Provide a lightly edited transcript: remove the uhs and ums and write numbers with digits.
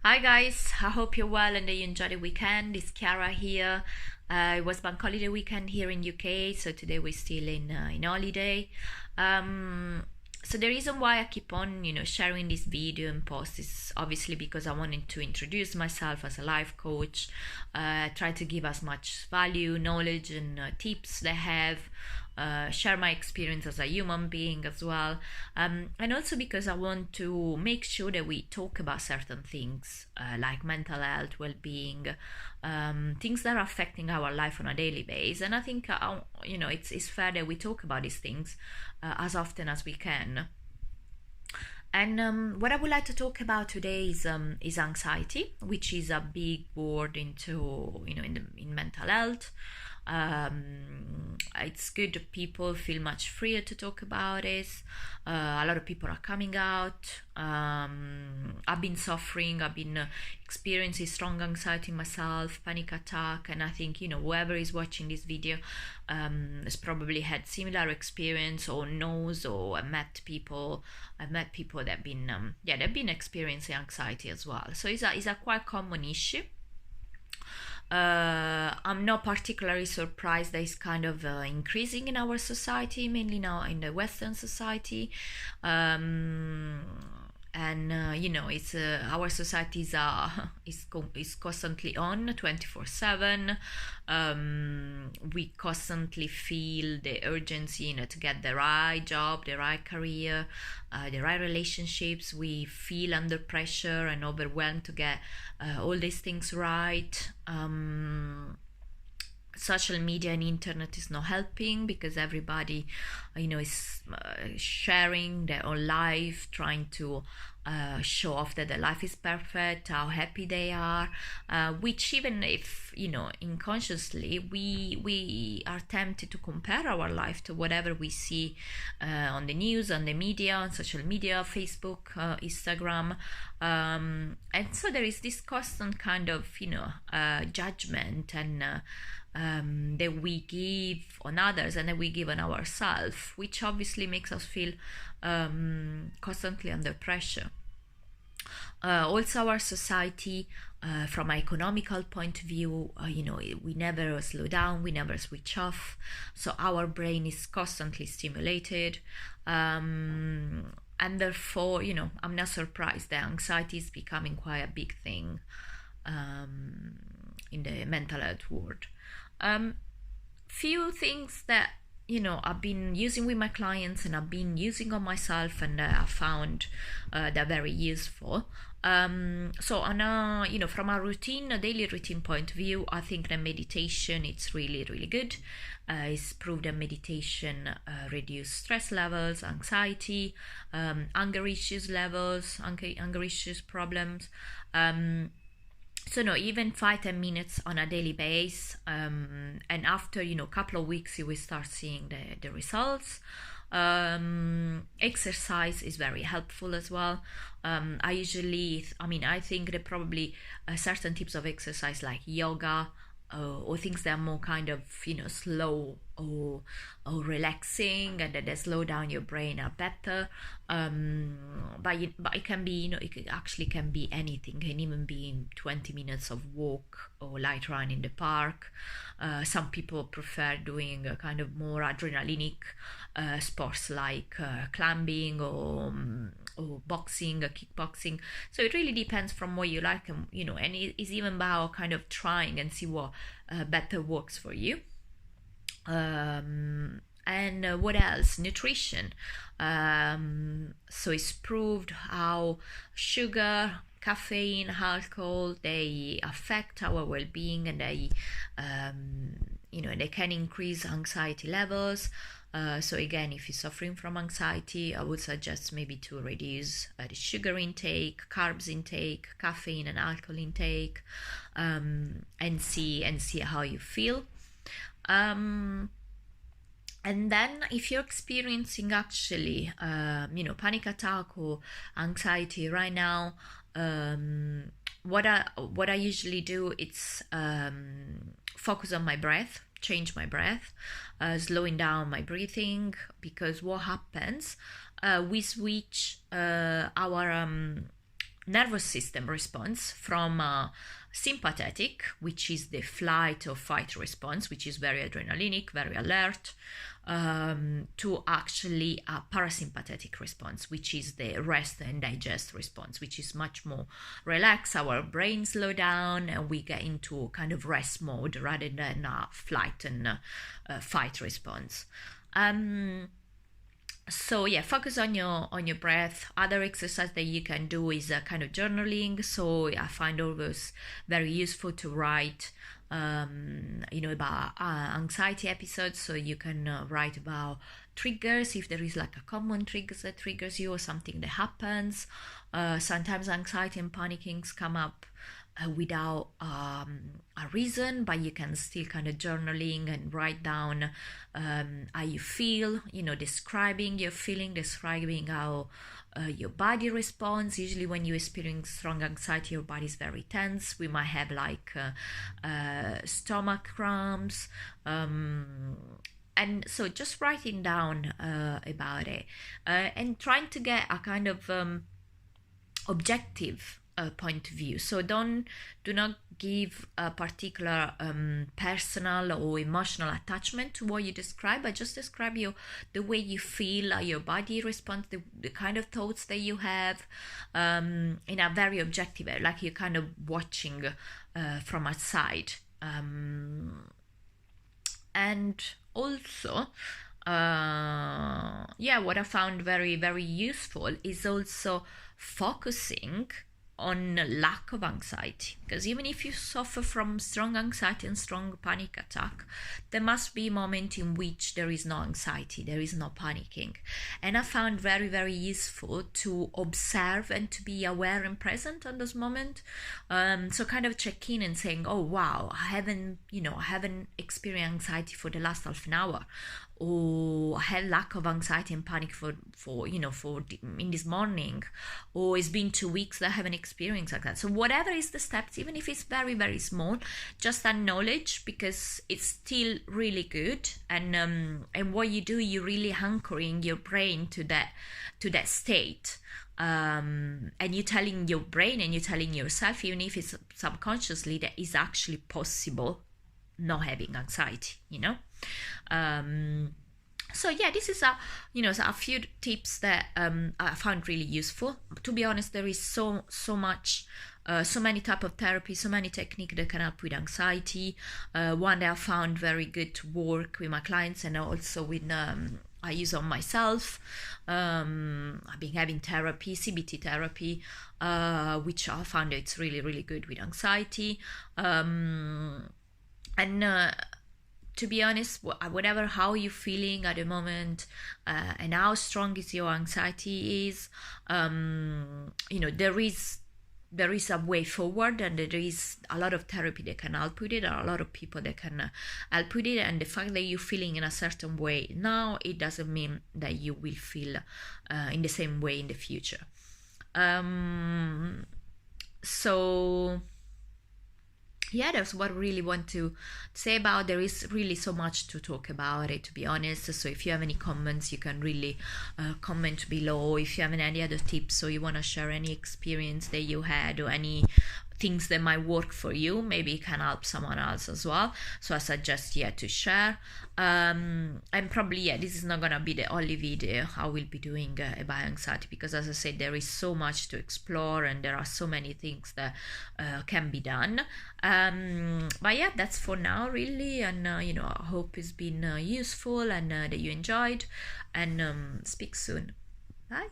Hi guys, I hope you're well and that you enjoyed the weekend. It's Chiara here. It was bank holiday weekend here in UK, so today we're still in holiday. Um, so the reason why I keep on, sharing this video and post is obviously because I wanted to introduce myself as a life coach, try to give as much value, knowledge, and tips that I have. Share my experience as a human being as well, and also because I want to make sure that we talk about certain things like mental health, well-being, things that are affecting our life on a daily basis. And I think it's fair that we talk about these things as often as we can. And what I would like to talk about today is anxiety, which is a big word into in mental health. It's good that people feel much freer to talk about it. A lot of people are coming out. I've been suffering. I've been experiencing strong anxiety myself, panic attack, and I think whoever is watching this video has probably had similar experience or knows or met people. I've met people that have been they've been experiencing anxiety as well. So it's a quite common issue. I'm not particularly surprised that it's kind of increasing in our society, mainly now in the Western society. Um, and it's our societies are is constantly on 24/7. We constantly feel the urgency to get the right job, the right career, the right relationships. We feel under pressure and overwhelmed to get all these things right. Social media and internet is not helping because everybody is sharing their own life, trying to show off that their life is perfect, how happy they are, which even if unconsciously we are tempted to compare our life to whatever we see on the news, on the media, on social media, Facebook, Instagram, and so there is this constant kind of judgment and that we give on others and that we give on ourselves, which obviously makes us feel constantly under pressure. Also, our society, from an economical point of view, we never slow down, we never switch off, so our brain is constantly stimulated. And therefore, I'm not surprised that anxiety is becoming quite a big thing in the mental health world. Few things that I've been using with my clients and I've been using on myself, and I found they're very useful. So on from a daily routine point of view, I think that meditation it's really really good. It's proved that meditation reduce stress levels, anxiety, anger issues levels, anger issues problems. So no, even 5-10 minutes on a daily basis, and after couple of weeks you will start seeing the results. Exercise is very helpful as well. I think that probably certain types of exercise like yoga or things that are more kind of slow or relaxing and that they slow down your brain are better. But it can be actually can be anything. It can even be 20 minutes of walk or light run in the park. Some people prefer doing a kind of more adrenalinic sports like climbing or boxing, kickboxing. So it really depends from what you like, and it's even about kind of trying and see what better works for you. And what else? Nutrition. So it's proved how sugar, caffeine, alcohol, they affect our well-being, and they can increase anxiety levels. So again, if you're suffering from anxiety, I would suggest maybe to reduce the sugar intake, carbs intake, caffeine and alcohol intake, and see how you feel. And then if you're experiencing actually panic attack or anxiety right now, what I usually do is focus on my breath, change my breath, slowing down my breathing, because what happens, we switch our nervous system response from sympathetic, which is the flight or fight response, which is very adrenalinic, very alert, to actually a parasympathetic response, which is the rest and digest response, which is much more relaxed. Our brain slow down and we get into kind of rest mode rather than a flight and fight response. So yeah, focus on your breath. Other exercise that you can do is kind of journaling. So I find always very useful to write about anxiety episodes. So you can write about triggers, if there is like a common trigger that triggers you or something that happens. Sometimes anxiety and panicking come up without a reason, but you can still kind of journaling and write down how you feel, describing your feeling, describing how your body responds. Usually when you experience strong anxiety, your body is very tense. We might have like stomach cramps, and so just writing down about it and trying to get a kind of objective point of view. So do not give a particular personal or emotional attachment to what you describe, but just describe the way you feel, your body responds, the kind of thoughts that you have, in a very objective way, like you're kind of watching from outside. And also what I found very, very useful is also focusing on lack of anxiety, because even if you suffer from strong anxiety and strong panic attack, there must be a moment in which there is no anxiety, there is no panicking. And I found very, very useful to observe and to be aware and present on this moment. So kind of check in and saying, oh wow, I haven't experienced anxiety for the last half an hour, or I had lack of anxiety and panic for in this morning, or it's been 2 weeks that I haven't experienced like that. So whatever is the steps, even if it's very, very small, just acknowledge, because it's still really good. And what you do, you're really anchoring your brain to that state. And you're telling your brain and you're telling yourself, even if it's subconsciously, that is actually possible not having anxiety, So yeah, this is a few tips that I found really useful. To be honest, there is so much, so many type of therapy, so many techniques that can help with anxiety. One that I found very good to work with my clients and also with I use on myself. I've been having therapy, CBT therapy, which I found it's really, really good with anxiety. To be honest, whatever how you're feeling at the moment, and how strong is your anxiety is, there is a way forward, and there is a lot of therapy that can help with it. There are a lot of people that can help with it, and the fact that you're feeling in a certain way now, it doesn't mean that you will feel in the same way in the future. So yeah, that's what I really want to say about. There is really so much to talk about it, to be honest. So if you have any comments, you can really comment below. If you have any other tips or you want to share any experience that you had or any things that might work for you, maybe it can help someone else as well. So I suggest to share. And probably this is not gonna be the only video I will be doing about anxiety, because as I said, there is so much to explore and there are so many things that can be done. But yeah, that's for now really, and I hope it's been useful and that you enjoyed, and speak soon. Bye.